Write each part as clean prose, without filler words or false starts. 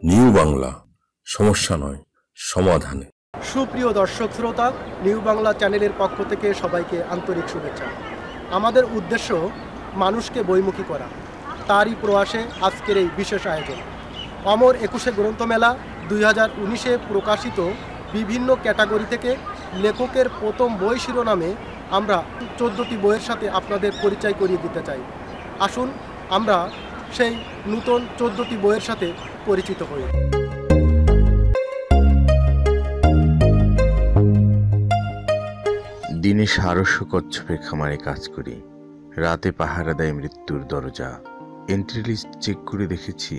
New Bangla, সমস্যা নয় সমাধানে। সুপ্রিয় দর্শক শ্রোতা, নিউ বাংলা চ্যানেলের পক্ষ থেকে সবাইকে আন্তরিক শুভেচ্ছা। আমাদের উদ্দেশ্য মানুষকে বইমুখী করা, তারই প্রয়াসে আজকের এই বিশেষ আয়োজন। অমর 21 গ্রন্থমেলা 2019-এ প্রকাশিত বিভিন্ন ক্যাটাগরি থেকে লেখকের প্রথম বই শিরোনামে আমরা 14টি বইয়ের সাথে আপনাদের পরিচয় করিয়ে দিতে চাই। আসুন আমরা সেই নতুন 14টি বইয়ের সাথে পরিচিত হই। দিনে 1200 কচ্ছপের খামারে কাজ করি, রাতে পাহারা দেয় মৃত্যুর দরজা। এন্ট্রি লিস্ট চেক করে দেখেছি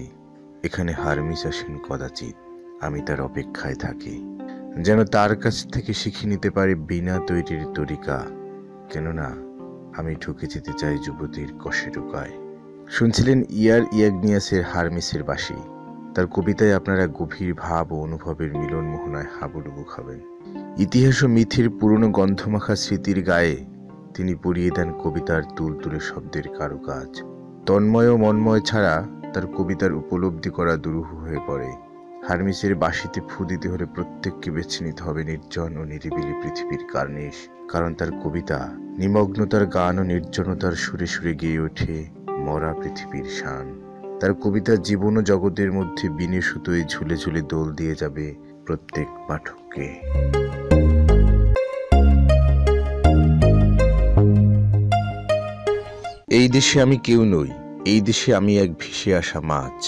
এখানে হারমিস আসেন কদাচিৎ। আমি তার অপেক্ষায় থাকি, যেন তার কাছ থেকে শিখে নিতে পারি বিনা তৈরির তরিকা। কেননা আমি ঢুকে যেতে চাই যুবতীর কষে ঢুকায়। শুনছিলেন ইয়াগনিয়াসের হারমিসের বাসি। তার কবিতায় আপনারা গভীর ভাব ও অনুভবের মিলন মোহনায় হাবুডুবু খাবেন। ইতিহাস ও মিথির পুরনো গন্ধমাখা স্মৃতির গায়ে তিনি পরিয়ে দেন কবিতার তুলতুলে শব্দের কারুকাজ। তন্ময় ও মন্ময় ছাড়া তার কবিতার উপলব্ধি করা দুরূহ হয়ে পড়ে। হারমিসের বাঁশিতে ফু দিতে হলে প্রত্যেককে বেছে নিতে হবে নির্জন ও নিরিবিলি পৃথিবীর কার্নিশ, কারণ তার কবিতা নিমগ্নতার গান ও নির্জনতার সুরে সুরে গেয়ে ওঠে মরা পৃথিবীর শান। তার কবিতা জীবন ও জগতের মধ্যে বিনে সুতোয় ঝুলে ঝুলে দোল দিয়ে যাবে প্রত্যেক পাঠককে। এই দেশে আমি কেউ নই, এই দেশে আমি এক ভেসে আসা মাছ।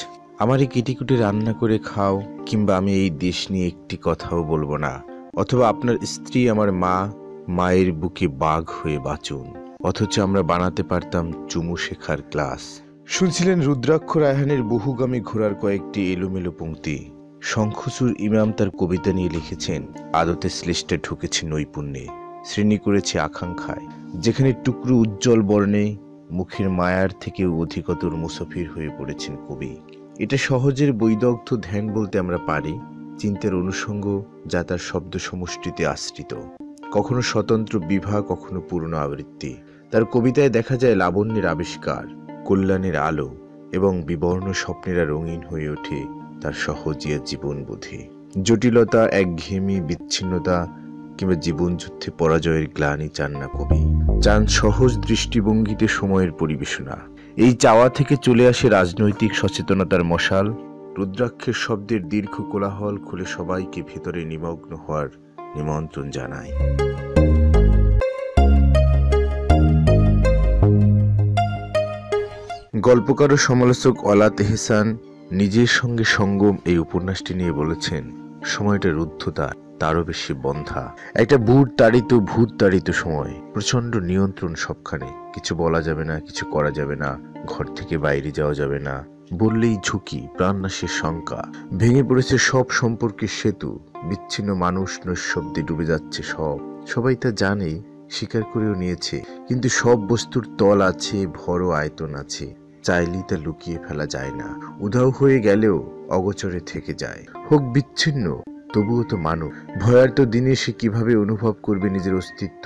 আমারই কেটিকুটি রান্না করে খাও, কিংবা আমি এই দেশ নিয়ে একটি কথাও বলবো না। অথবা আপনার স্ত্রী আমার মা, মায়ের বুকে বাঘ হয়ে বাঁচুন। অথচ আমরা বানাতে পারতাম চুমু শেখার ক্লাস। শুনছিলেন রুদ্রাক্ষ রায়হানের বহুগামী ঘোড়ার কয়েকটি এলোমেলো পংক্তি। শঙ্খচূড় ইমাম তার কবিতা নিয়ে লিখেছেন, আদতে শ্লেষটা ঢুকেছে নৈপুণ্যে, শ্রেণী করেছে আকাঙ্ক্ষায়। যেখানে টুকরো উজ্জ্বল বর্ণে মুখের মায়ার থেকেও অধিকতর মুসাফির হয়ে পড়েছেন কবি। এটা সহজের বৈদগ্ধ ধ্যান বলতে আমরা পারি, চিন্তার অনুষঙ্গ যা তার শব্দ সমষ্টিতে আশ্রিত, কখনো স্বতন্ত্র বিভা, কখনো পূর্ণ আবৃত্তি। তার কবিতায় দেখা যায় লাবণ্যের আবিষ্কার, কল্যাণের আলো এবং বিবর্ণ স্বপ্নেরা রঙিন হয়ে ওঠে তার সহজিয়া জীবনবোধে। জটিলতা, একঘেয়েমি, বিচ্ছিন্নতা কিংবা জীবনযুদ্ধে পরাজয়ের গ্লানি চান না কবি, চান সহজ দৃষ্টিভঙ্গিতে সময়ের পরিবেশনা। এই চাওয়া থেকে চলে আসে রাজনৈতিক সচেতনতার মশাল। রুদ্রাক্ষের শব্দের দীর্ঘ কোলাহল খুলে সবাইকে ভেতরে নিমগ্ন হওয়ার নিমন্ত্রণ জানায়। গল্পকার ও সমালোচক অলাত এহসান নিজের সঙ্গে সঙ্গম এই উপন্যাসটি নিয়ে বলেছেন, সময়টা রুদ্ধতা, তারও বেশি বন্ধা। একটা ভূত তাড়িত সময়, প্রচন্ড নিয়ন্ত্রণ সবখানে। কিছু বলা যাবে না, কিছু করা যাবে না, ঘর থেকে বাইরে যাওয়া যাবে না, বললেই ঝুঁকি, প্রাণনাশের শঙ্কা। ভেঙে পড়েছে সব সম্পর্কের সেতু, বিচ্ছিন্ন মানুষ নৈঃশব্দে ডুবে যাচ্ছে সবাই তা জানে, স্বীকার করেও নিয়েছে। কিন্তু সব বস্তুর তল আছে, ভর ও আয়তন আছে, চাইলেই তা লুকিয়ে ফেলা যায় না। উধাও হয়ে গেলেও অগোচরে থেকে যায়। হোক বিচ্ছিন্ন, তবুও তো মানুষ। ভয়ার্ত দিনে সে কিভাবে অনুভব করবে নিজের অস্তিত্ব?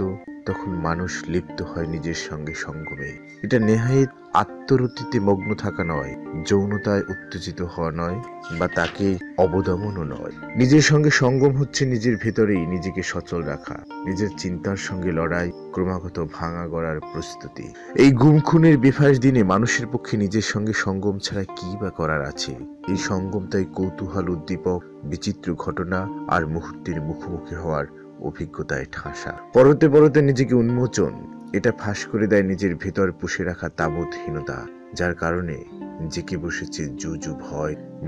তখন মানুষ লিপ্ত হয় নিজের সঙ্গে সঙ্গমে। এটা নেহায়েত আত্মরতিতে মগ্ন থাকা নয়, যৌনতায় উত্তেজিত হওয়া নয়, বা তাকে অবদমনও নয়। নিজের সঙ্গে সঙ্গম হচ্ছে নিজের ভেতরেই নিজেকে সচল রাখা, নিজের চিন্তার সঙ্গে লড়াই, ক্রমাগত ভাঙা গড়ার প্রস্তুতি। এই গুম খুনের বিফাস দিনে মানুষের পক্ষে নিজের সঙ্গে সঙ্গম ছাড়া কি বা করার আছে? এই সঙ্গম তাই কৌতূহল উদ্দীপক, বিচিত্র ঘটনা আর মুহূর্তের মুখোমুখি হওয়ার অভিজ্ঞতায় ঠাসা। পরতে পরতে নিজেকে উন্মোচন, এটা ফাঁস করে দেয় নিজের ভেতর পুষে রাখা তাবৎহীনতা, যার কারণে জেঁকে বসেছে জুজু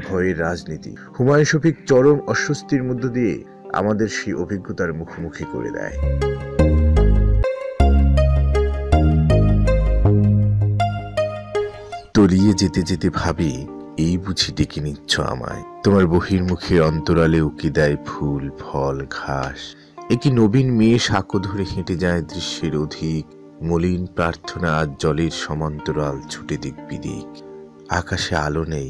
ভয়ের রাজনীতি। হুমায়ুন শফিক চরম অস্বস্তির মধ্য দিয়ে আমাদের সেই অভিজ্ঞতার মুখোমুখি করে দেয়। তলিয়ে যেতে যেতে ভাবি, এই বুঝি ডেকে নিচ্ছ আমায়। তোমার বহির্মুখের অন্তরালে উকি দেয় ফুল, ফল, ঘাস। একটি নবীন মেয়ে সাঁকো ধরে হেঁটে যায় দৃশ্যের অধিক মলিন প্রার্থনা, আজ জলের সমান্তরাল ছুটে দিক বিদিক। আকাশে আলো নেই,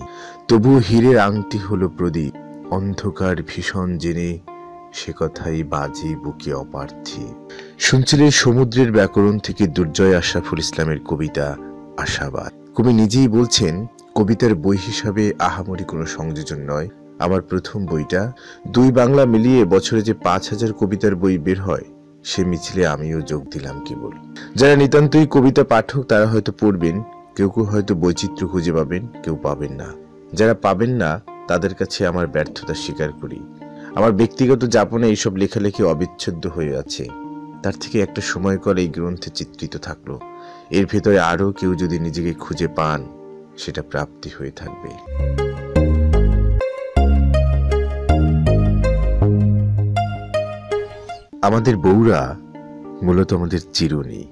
তবুও হীরের আংটি হলো প্রদীপ। অন্ধকার ভীষণ জেনে সে কথাই বাজে বুকে অপার্থিব। শুনছিলেন সমুদ্রের ব্যাকরণ থেকে দুর্জয় আশরাফুল ইসলামের কবিতা আশাবাদ। কবি নিজেই বলছেন, কবিতার বই হিসাবে আহামরি কোনো সংযোজন নয়, আমার প্রথম বইটা, 2 বাংলা মিলিয়ে বছরে যে 5,000 কবিতার বই বের হয়, সে মিছিলে আমিও যোগ দিলাম কেবল। যারা নিতান্তই কবিতা পাঠক তারা হয়তো পড়বেন, কেউ কেউ হয়তো বৈচিত্র্য খুঁজে পাবেন, কেউ পাবেন না। যারা পাবেন না তাদের কাছে আমার ব্যর্থতা স্বীকার করি। আমার ব্যক্তিগত যাপনে এইসব লেখালেখি অবিচ্ছেদ্য হয়ে আছে। তার থেকে একটা সময়কাল এই গ্রন্থে চিত্রিত থাকলো। এর ভেতরে আরও কেউ যদি নিজেকে খুঁজে পান, সেটা প্রাপ্তি হয়ে থাকবে। আমাদের বউরা মূলত আমাদের চিরুনি।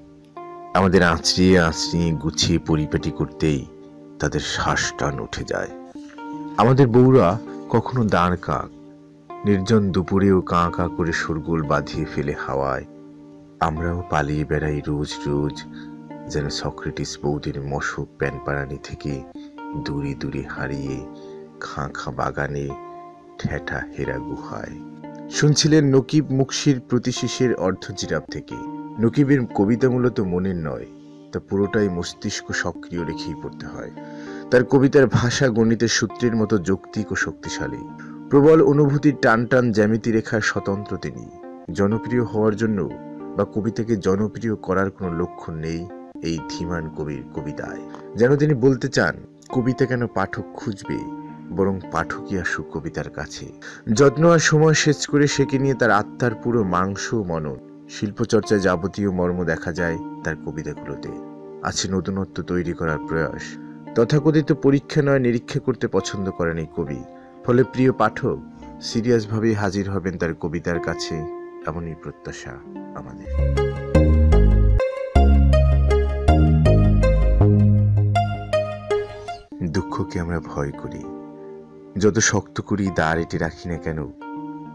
আমাদের আঁচড়িয়ে আঁচড়িয়ে গুছিয়ে পরিপাটি করতেই তাদের শ্বাস টান উঠে যায়। আমাদের বউরা কখনো দাঁড় কাক, নির্জন দুপুরেও কাঁ কাঁ করে শোরগোল বাঁধিয়ে ফেলে হাওয়ায়। আমরাও পালিয়ে বেড়াই রোজ রোজ, যেন সক্রেটিস বৌদির মশক প্যানপাড়ানি থেকে দূরে দূরে হারিয়ে খাঁ খাঁ বাগানে ঠেঠা হেরা গুহায়। শুনছিলেন নকিব মুকশির প্রতিশিষের অর্ধজিরাফ থেকে। নকিবের কবিতা মূলত মনের নয়, তা পুরোটাই মস্তিষ্ক সক্রিয় রেখেই পড়তে হয়। তার কবিতার ভাষা গণিতের সূত্রের মতো যৌক্তিক ও শক্তিশালী। প্রবল অনুভূতির টান টান জ্যামিতি রেখার স্বতন্ত্র তিনি। জনপ্রিয় হওয়ার জন্য বা কবিতাকে জনপ্রিয় করার কোনো লক্ষ্য নেই এই ধীমান কবির কবিতায়। যেন তিনি বলতে চান, কবিতা কেন পাঠক খুঁজবে, বরং পাঠকই আসুক কবিতার কাছে। যত্ন আর সময় শেষ করে সেকে নিয়ে তার আত্মার পুরো মাংস মনন। শিল্পচর্চায় যাবতীয় মর্ম দেখা যায় তার কবিতাগুলোতে। আছে নতুনত্ব তৈরি করার প্রয়াস। তথাকথিত পরীক্ষা নয় নিরীক্ষা করতে পছন্দ করেন এই কবি। ফলে প্রিয় পাঠক সিরিয়াসভাবেই হাজির হবেন তার কবিতার কাছে, এমনই প্রত্যাশা আমাদের। দুঃখকে আমরা ভয় করি, যত শক্ত করি দ্বার এঁটে রাখি না কেন,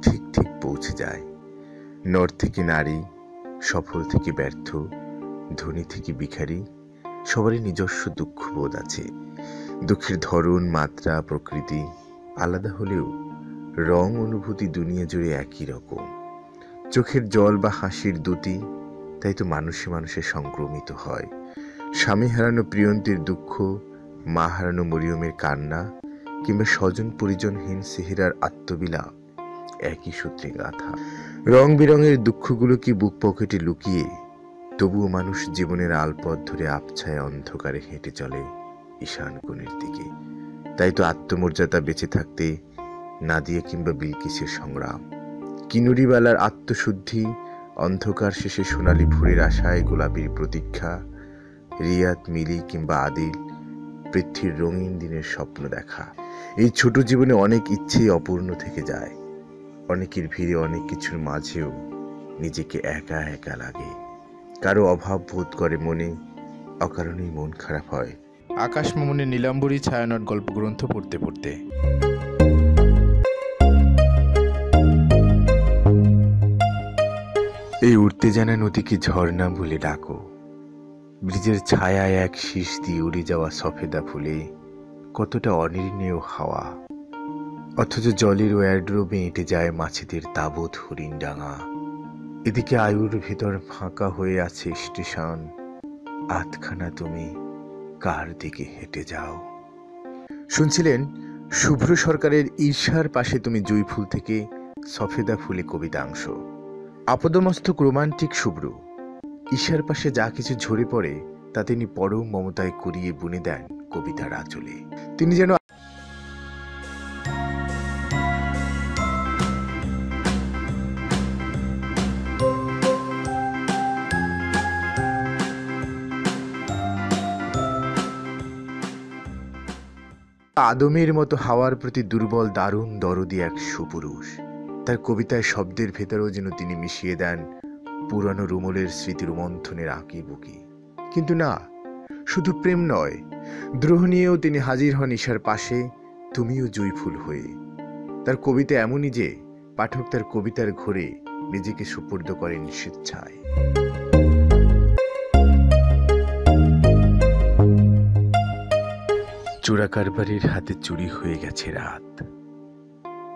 ঠিক ঠিক পৌঁছে যায়। নর থেকে নারী, সফল থেকে ব্যর্থ, ধনী থেকে ভিখারি, সবারই নিজস্ব দুঃখবোধ আছে। দুঃখের ধরন, মাত্রা, প্রকৃতি আলাদা হলেও রং, অনুভূতি দুনিয়া জুড়ে একই রকম। চোখের জল বা হাসির দুটি, তাই তো মানুষে মানুষে সংক্রমিত হয়। স্বামী হারানো প্রিয়ন্তীর দুঃখ, মা হারানো মরিয়মের কান্না, কিংবা স্বজন পরিজনহীন সেহেরার আত্মবিলাপ একই সূত্রে গাথা। রং বেরঙের দুঃখগুলো কি বুক পকেটে লুকিয়ে, তবুও মানুষ জীবনের আলপথ ধরে আবছায় অন্ধকারে হেঁটে চলে ঈশান কোণের দিকে। তাই তো আত্মমর্যাদা বেঁচে থাকতে নাদিয়া কিংবা বিলকিসের সংগ্রাম, কিনুরিওয়ালার আত্মশুদ্ধি, অন্ধকার শেষে সোনালি ভোরের আশায় গোলাপির প্রতীক্ষা, রিয়াদ, মিলি কিংবা আদিল পৃথ্বীর রঙিন দিনের স্বপ্ন দেখা। এই ছোট জীবনে অনেক ইচ্ছেই অপূর্ণ থেকে যায়। অনেকের ভিড়ে, অনেক কিছুর মাঝেও নিজেকে একা একা লাগে। কারো অভাব বোধ করে মনে, অকারণেই মন খারাপ হয়। আকাশ মামুনের নীলাম্বরী ছায়ানট গল্পগ্রন্থ পড়তে পড়তে। এই উঠতে জানা নদীকে ঝর্ণা বলে ডাকো। ব্রিজের ছায়ায় এক শীষ দিয়ে উড়ে যাওয়া সফেদা ফুলে কতটা অনির্ণেয় হাওয়া, অথচ জলের ওয়ারড্রোবে এঁটে যায় মাছেদের তাবৎ হরিণডাঙা। এদিকে আয়ুর ভেতর ফাঁকা হয়ে আছে স্টেশন, আধখানা তুমি কার দিকে হেঁটে যাও। শুনছিলেন শুভ্র সরকারের ঈর্ষার পাশে তুমি জুঁই ফুল থেকে সফেদা ফুলে কবিতাংশ। আপদমস্তক রোমান্টিক শুভ্র ঈশার পাশে যা কিছু ঝরে পড়ে তা তিনি পরম মমতায় কুড়িয়ে বুনে দেন কবিতার আঁচলে। তিনি যেন আদমের মতো হাওয়ার প্রতি দুর্বল দারুণ দরদি এক সুপুরুষ। তার কবিতায় শব্দের ভেতরেও যেন তিনি মিশিয়ে দেন পুরানো রুমলের স্মৃতি রোমন্থনের আঁকি বুকি। কিন্তু না, শুধু প্রেম নয়, দ্রোহ নিয়েও তিনি হাজির হন ঈশার পাশে, তুমিও জুঁই ফুল হয়ে। তার কবিতা এমনই যে পাঠক তার কবিতার ঘোরে নিজেকে সুপর্দ করেন স্বেচ্ছায়। চোরা কারবারির হাতে চুরি হয়ে গেছে রাত,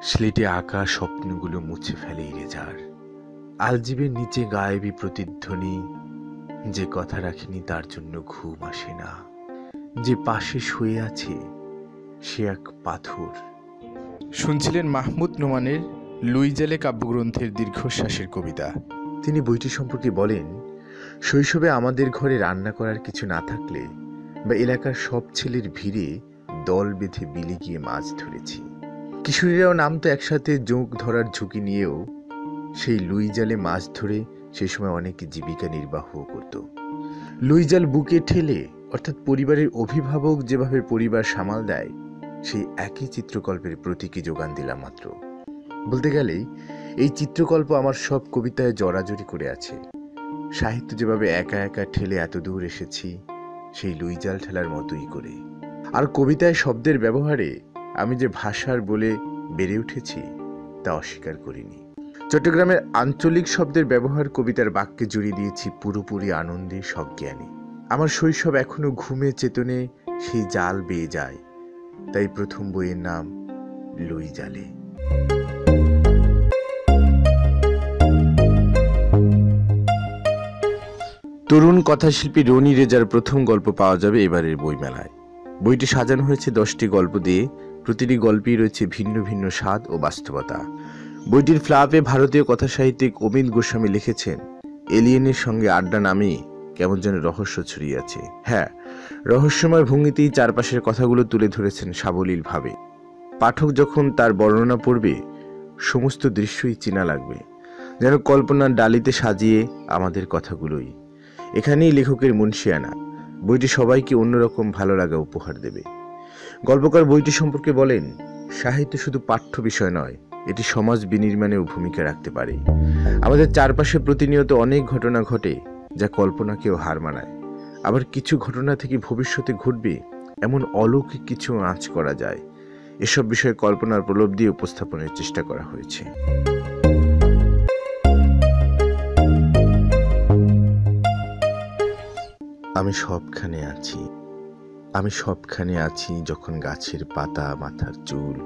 স্লেটে আঁকা স্বপ্নগুলো মুছে ফেলে ইরেজার। আলজিবের নিচে গায়েবী প্রতিধ্বনি, যে কথা রাখিনি তার জন্য ঘুম আসে না। যে পাশে শুয়ে আছে সে এক পাথর, শুনছিলেন মাহমুদ নোমানের লুইজালে কাব্যগ্রন্থের দীর্ঘশ্বাসের কবিতা। তিনি বইটি সম্পর্কে বলেন, শৈশবে আমাদের ঘরে রান্না করার কিছু না থাকলে বা এলাকার সব ছেলের ভিড়ে দল বেঁধে বিলে গিয়ে মাছ ধরেছি। কিশোরীরাও নামতো একসাথে জোঁক ধরার ঝুঁকি নিয়েও সেই লুইজালে মাছ ধরে সেই সময় অনেকে জীবিকা নির্বাহও করত। লুইজাল বুকে ঠেলে, অর্থাৎ পরিবারের অভিভাবক যেভাবে পরিবার সামাল দেয়, সেই একই চিত্রকল্পের প্রতীকী যোগান দিলাম মাত্র। বলতে গেলেই এই চিত্রকল্প আমার সব কবিতায় জড়াজড়ি করে আছে। সাহিত্য যেভাবে একা একা ঠেলে এত দূর এসেছি, সেই লুইজাল ঠেলার মতোই করে। আর কবিতায় শব্দের ব্যবহারে আমি যে ভাষার বলে বেড়ে উঠেছি তা অস্বীকার করিনি। চট্টগ্রামের আঞ্চলিক শব্দের ব্যবহার কবিতার বাক্যে জড়িয়ে দিয়েছি পুরোপুরি আনন্দে, সজ্ঞানে। আমার শৈশব এখনো ঘুমে চেতনে সেই জাল বেয়ে যায়, তাই প্রথম বইয়ের নাম লুইজালে। তরুণ কথাশিল্পী রনি রেজার প্রথম গল্প পাওয়া যাবে এবারের বইমেলায়। বইটি সাজানো হয়েছে 10টি গল্প দিয়ে। প্রতিটি গল্পেই রয়েছে ভিন্ন ভিন্ন স্বাদ ও বাস্তবতা। বইটির ফ্লাপে ভারতীয় কথাসাহিত্যিক অমিত গোস্বামী লিখেছেন, এলিয়েনের সঙ্গে আড্ডা নামেই কেমন যেন রহস্য ছড়িয়ে আছে। হ্যাঁ, রহস্যময় ভঙ্গিতেই চারপাশের কথাগুলো তুলে ধরেছেন সাবলীলভাবে। পাঠক যখন তার বর্ণনা পড়বে, সমস্ত দৃশ্যই চেনা লাগবে, যেন কল্পনার ডালিতে সাজিয়ে আমাদের কথাগুলোই। এখানেই লেখকের মুনশিয়ানা। বইটি সবাইকে অন্যরকম ভালো লাগা উপহার দেবে। গল্পকার বইটি সম্পর্কে বলেন, সাহিত্য শুধু পাঠ্য বিষয় নয়, এটি সমাজ বিনির্মাণেও ভূমিকা রাখতে পারে। আমাদের চারপাশে প্রতিনিয়ত অনেক ঘটনা ঘটে যা কল্পনাকেও হার মানায়। আবার কিছু ঘটনা থেকে ভবিষ্যতে ঘটবে এমন অলৌকিক কিছু আঁচ করা যায়। এসব বিষয়ে কল্পনার প্রলোভ দিয়ে উপস্থাপনের চেষ্টা করা হয়েছে। আমি সবখানে আছি, আমি সবখানে আছি, যখন গাছের পাতা, মাথার চুল,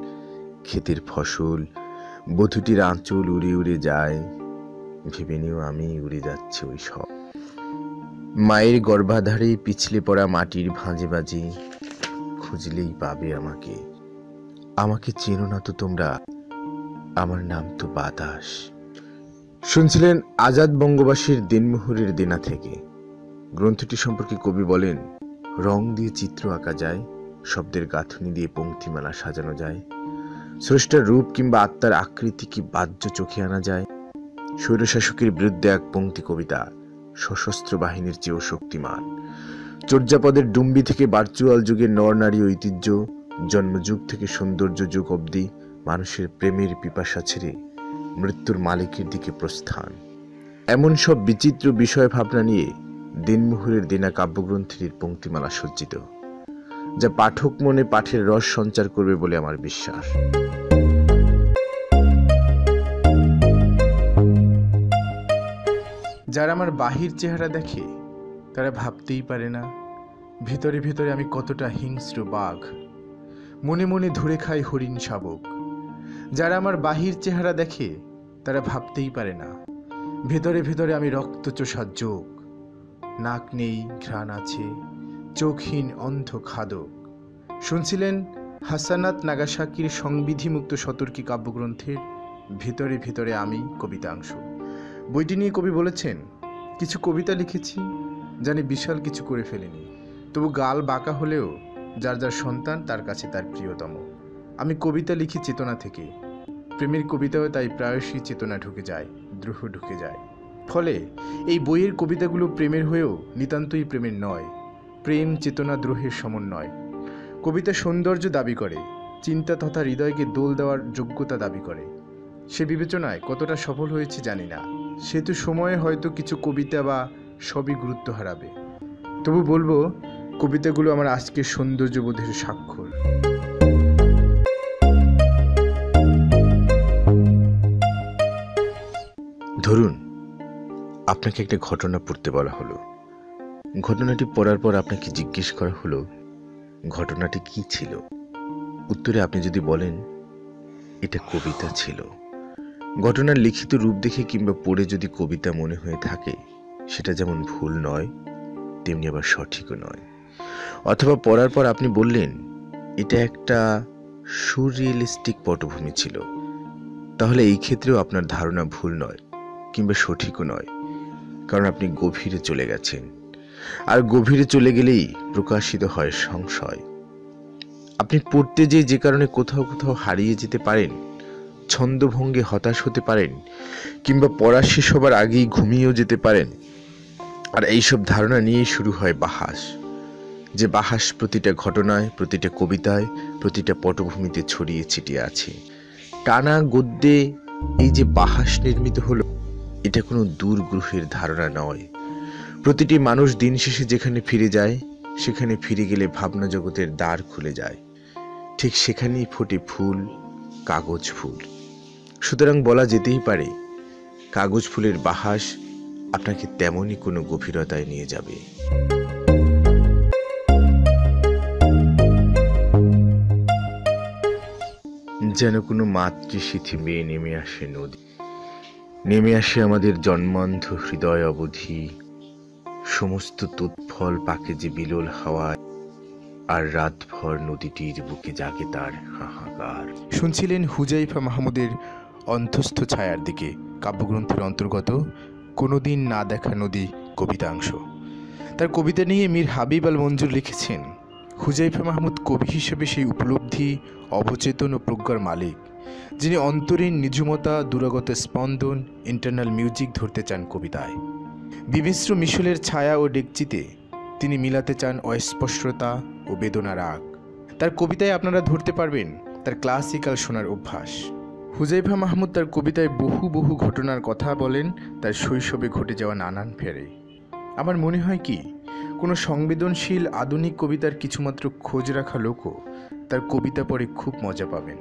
ক্ষেতের ফসল, বধূটির আঁচল উড়ে উড়ে যায়, ভেবে নিও আমি উড়ে যাচ্ছি ওই সব। মায়ের গর্ভাধারে পিছলে পড়া মাটির ভাঁজে বাজি, খুঁজলেই পাবে আমাকে। আমাকে চেনো না তো তোমরা, আমার নাম তো বাতাস। শুনছিলেন আজাদ বঙ্গবাসীর দিনমোহরের দেনা থেকে। গ্রন্থটি সম্পর্কে কবি বলেন, রং দিয়ে চিত্র আঁকা যায়, শব্দের গাঁথনি দিয়ে পংক্তিমালা সাজানো যায়, স্রষ্টার রূপ কিংবা আত্মার আকৃতি কি বাহ্য চোখে আনা যায়। স্বৈরশাসকের বিরুদ্ধে এক পংক্তি কবিতা সশস্ত্র বাহিনীর চেয়েও শক্তিমান। চর্যাপদের ডুম্বি থেকে ভার্চুয়াল যুগের নরনারী ঐতিহ্য, জন্মযুগ থেকে সৌন্দর্য যুগ অবধি মানুষের প্রেমের পিপাসা ছেড়ে মৃত্যুর মালিকের দিকে প্রস্থান। এমন সব বিচিত্র বিষয় ভাবনা নিয়ে দিনমোহরের দেনা কাব্যগ্রন্থটির পংক্তিমালা সজ্জিত, যা পাঠক মনে পাঠের রস সঞ্চার করবে বলে আমার বিশ্বাস। যারা আমার বাহির চেহারা দেখে তারা ভাবতেই পারে না ভেতরে ভেতরে আমি কতটা হিংস্র বাঘ, মনে মনে ধরে খাই হরিণ শাবক। যারা আমার বাহির চেহারা দেখে তারা ভাবতেই পারে না ভেতরে ভেতরে আমি রক্তচোষা যোগ, নাক নেই ঘ্রাণ আছে, চোখহীন অন্ধ খাদক। শুনছিলেন হাসানাত নাগাসাকির সংবিধিমুক্ত সতর্কী কাব্যগ্রন্থের ভেতরে ভেতরে আমি কবিতাংশ। বইটি নিয়ে কবি বলেছেন, কিছু কবিতা লিখেছি জানি বিশাল কিছু করে ফেলিনি, তবু গাল বাঁকা হলেও যার যার সন্তান তার কাছে তার প্রিয়তম। আমি কবিতা লিখি চেতনা থেকে, প্রেমের কবিতাও তাই প্রায়শই চেতনা ঢুকে যায়, দ্রোহ ঢুকে যায়। ফলে এই বইয়ের কবিতাগুলো প্রেমের হয়েও নিতান্তই প্রেমের নয়, প্রেম চেতনা দ্রোহের সমন্বয়। কবিতা সৌন্দর্য দাবি করে, চিন্তা তথা হৃদয়কে দোল দেওয়ার যোগ্যতা দাবি করে। সে বিবেচনায় কতটা সফল হয়েছে জানি না, সেতু সময়ে হয়তো কিছু কবিতা বা সবই গুরুত্ব হারাবে। তবু বলবো, কবিতাগুলো আমার আজকের সৌন্দর্যবোধের স্বাক্ষর। ধরুন আপনাকে একটা ঘটনা পড়তে বলা হলো। ঘটনাটি পড়ার পর আপনাকে জিজ্ঞেস করা হলো ঘটনাটি কি ছিল। উত্তরে আপনি যদি বলেন এটা কবিতা ছিল, ঘটনার লিখিত রূপ দেখে কিংবা পড়ে যদি কবিতা মনে হয়ে থাকে, সেটা যেমন ভুল নয় তেমনি আবার সঠিকও নয়। অথবা পড়ার পর আপনি বললেন এটা একটা সুরিয়েলিস্টিক পটভূমি ছিল, তাহলে এই ক্ষেত্রেও আপনার ধারণা ভুল নয়, কিংবা সঠিকও নয়, কারণ আপনি গভীরে চলে গেছেন। আর গভীরে চলে গেলেই প্রকাশিত হয় সংশয়। আপনি পড়তে যে কারণে কোথাও কোথাও হারিয়ে যেতে পারেন, ছন্দভঙ্গে হতাশ হতে পারেন, কিংবা পড়া শেষ হবার আগেই ঘুমিয়েও যেতে পারেন। আর এইসব ধারণা নিয়েই শুরু হয় বাহাস, যে বাহাস প্রতিটা ঘটনায়, প্রতিটা কবিতায়, প্রতিটা পটভূমিতে ছড়িয়ে ছিটিয়ে আছে। টানা গদ্যে এই যে বাহাস নির্মিত হলো, এটা কোনো দূর গ্রহের ধারণা নয়। প্রতিটি মানুষ দিন শেষে যেখানে ফিরে যায়, সেখানে ফিরে গেলে ভাবনা জগতের দ্বার খুলে যায়। ঠিক সেখানেই ফোটে ফুল, কাগজ ফুল। সুতরাং বলা যেতেই পারে, কাগজ ফুলের বাহাস আপনাকে তেমনই কোনো গভীরতায় নিয়ে যাবে। যেন কোনো মাতৃশীথি মেয়ে নেমে আসে নদী, নেমে আসে আমাদের জন্মান্ধ হৃদয় অবধি। সমস্ত তুৎফল পাকে যে বিলোল হাওয়ায়, আর রাতভর নদীটির বুকে জাগে তার হাহাকার। শুনছিলেন হুজাইফা মাহমুদের অন্তস্থ ছায়ার দিকে কাব্যগ্রন্থের অন্তর্গত কোনোদিন না দেখা নদী কবিতাংশ। তার কবিতা নিয়ে মীর হাবিব আল মঞ্জুর লিখেছেন, হুজাইফা মাহমুদ কবি হিসেবে সেই উপলব্ধি, অবচেতন ও প্রজ্ঞার মালিক, যিনি অন্তরীণ নিজুমতা, দুরাগত স্পন্দন, ইন্টারনাল মিউজিক ধরতে চান কবিতায়। বিমিশ্র মিশলের ছায়া ও ডেকচিতে তিনি মিলাতে চান অস্পষ্টতা ও বেদনা রাগ। তার কবিতায় আপনারা ধরতে পারবেন তার ক্লাসিক্যাল শোনার অভ্যাস। হুজাইফা মাহমুদ তার কবিতায় বহু বহু ঘটনার কথা বলেন, তার শৈশবে ঘটে যাওয়া নানান ফেরে। আমার মনে হয় কি, কোনো সংবেদনশীল আধুনিক কবিতার কিছুমাত্র খোঁজ রাখা লোকও তার কবিতা পড়ে খুব মজা পাবেন।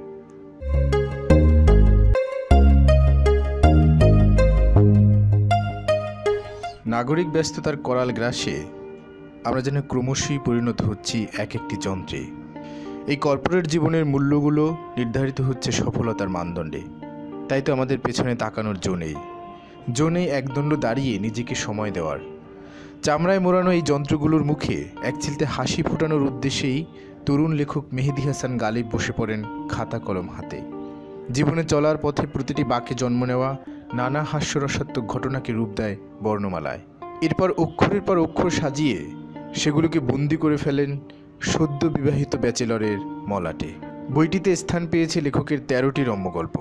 নাগরিক ব্যস্ততার করাল গ্রাসে আমরা যেন ক্রমশই পরিণত হচ্ছি এক একটি যন্ত্রে। এই কর্পোরেট জীবনের মূল্যগুলো নির্ধারিত হচ্ছে সফলতার মানদণ্ডে। তাই তো আমাদের পেছনে তাকানোর জো নেই একদণ্ড দাঁড়িয়ে নিজেকে সময় দেওয়ার। চামড়ায় মোড়ানো এই যন্ত্রগুলোর মুখে একচিলতে হাসি ফোটানোর উদ্দেশ্যেই তরুণ লেখক মেহেদী হাসান গালিব বসে পড়েন খাতা কলম হাতে। জীবনে চলার পথে প্রতিটি বাঁকে জন্ম নেওয়া নানা হাস্যরসাত্মক ঘটনাকে রূপ দেয় বর্ণমালায়। এরপর অক্ষরের পর অক্ষর সাজিয়ে সেগুলোকে বন্দি করে ফেলেন সদ্য বিবাহিত ব্যাচেলরের মলাটে। বইটিতে স্থান পেয়েছে লেখকের 13টি রম্যগল্প,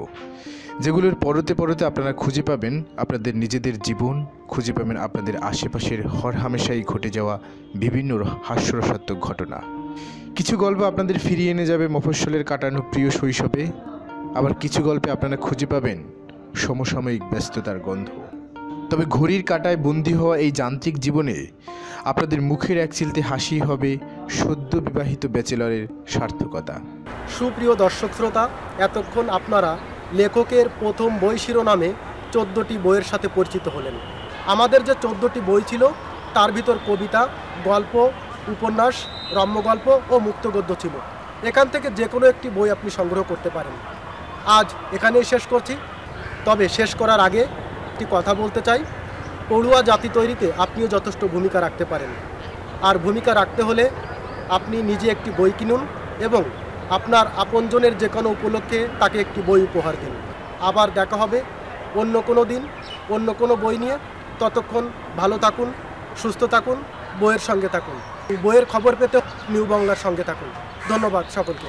যেগুলোর পরতে পরতে আপনারা খুঁজে পাবেন আপনাদের নিজেদের জীবন, খুঁজে পাবেন আপনাদের আশেপাশের হরহামেশাই ঘটে যাওয়া বিভিন্ন হাস্যরসাত্মক ঘটনা। কিছু গল্প আপনাদের ফিরিয়ে এনে যাবে মফস্বলের কাটানো প্রিয় শৈশবে, আবার কিছু গল্পে আপনারা খুঁজে পাবেন সমসাময়িক ব্যস্ততার গন্ধ। তবে ঘড়ির কাঁটায় বন্দী হওয়া এই যান্ত্রিক জীবনে আপনাদের মুখের একচিলতে হাসি হবে সদ্য বিবাহিত ব্যাচেলরের সার্থকতা। সুপ্রিয় দর্শক শ্রোতা, এতক্ষণ আপনারা লেখকের প্রথম বই শিরোনামে 14টি বইয়ের সাথে পরিচিত হলেন। আমাদের যে 14টি বই ছিল, তার ভিতর কবিতা, গল্প, উপন্যাস, রম্যগল্প ও মুক্তগদ্য ছিল। এখান থেকে যে কোনো একটি বই আপনি সংগ্রহ করতে পারেন। আজ এখানেই শেষ করছি। তবে শেষ করার আগে একটি কথা বলতে চাই, পড়ুয়া জাতি তৈরিতে আপনিও যথেষ্ট ভূমিকা রাখতে পারেন। আর ভূমিকা রাখতে হলে আপনি নিজে একটি বই কিনুন এবং আপনার আপনজনের যে কোনো উপলক্ষে তাকে একটি বই উপহার দিন। আবার দেখা হবে অন্য কোনো দিন অন্য কোনো বই নিয়ে। ততক্ষণ ভালো থাকুন, সুস্থ থাকুন, বইয়ের সঙ্গে থাকুন। বইয়ের খবর পেতে নিউ বাংলার সঙ্গে থাকুন। ধন্যবাদ সকলকে।